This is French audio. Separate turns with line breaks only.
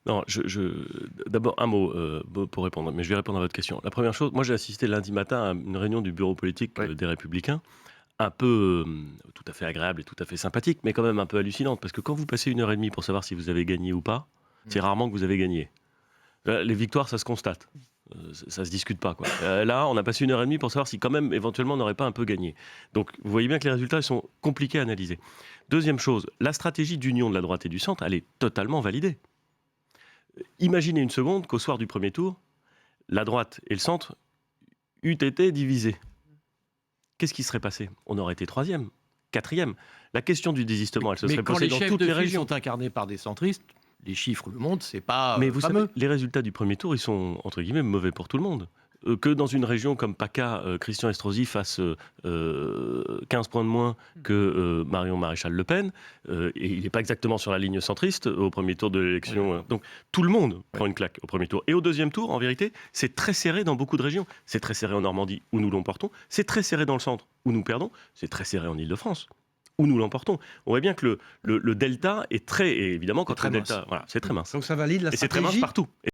Non, d'abord un mot pour répondre, mais je vais répondre à votre question. La première chose, moi j'ai assisté lundi matin à une réunion du bureau politique
Oui.
des Républicains, un peu tout à fait agréable et tout à fait sympathique, mais quand même un peu hallucinante, parce que quand vous passez 1 heure et demie pour savoir si vous avez gagné ou pas, c'est
Mmh.
rarement que vous avez gagné. Les victoires, ça se constate. Ça se discute pas, quoi. Là, on a passé 1 heure et demie pour savoir si quand même, éventuellement, on n'aurait pas un peu gagné. Donc, vous voyez bien que les résultats, ils sont compliqués à analyser. Deuxième chose, la stratégie d'union de la droite et du centre, elle est totalement validée. Imaginez une seconde qu'au soir du premier tour, la droite et le centre eût été divisés. Qu'est-ce qui serait passé? On aurait été troisième, quatrième. La question du désistement, elle se
Mais
serait
quand
posée
les
dans
chefs
toutes
de
les
file
régions.
sont incarnés par des centristes, les chiffres le montrent, c'est pas,
Mais vous savez,
fameux.
les résultats du premier tour, ils sont, entre guillemets, mauvais pour tout le monde. Que dans une région comme PACA, Christian Estrosi fasse 15 points de moins que Marion Maréchal Le Pen, et il n'est pas exactement sur la ligne centriste au premier tour de
Oui,
l'élection.
d'accord.
Donc tout le monde
Ouais.
prend une claque au premier tour. Et au deuxième tour, en vérité, c'est très serré dans beaucoup de régions. C'est très serré en Normandie, où nous l'emportons. C'est très serré dans le centre, où nous perdons. C'est très serré en Île-de-France, où nous l'emportons. On voit bien que le delta est très... Et évidemment,
C'est
quand le
très mince.
delta... Voilà, c'est très mince.
Donc ça valide la
Et c'est très mince
stratégie
partout.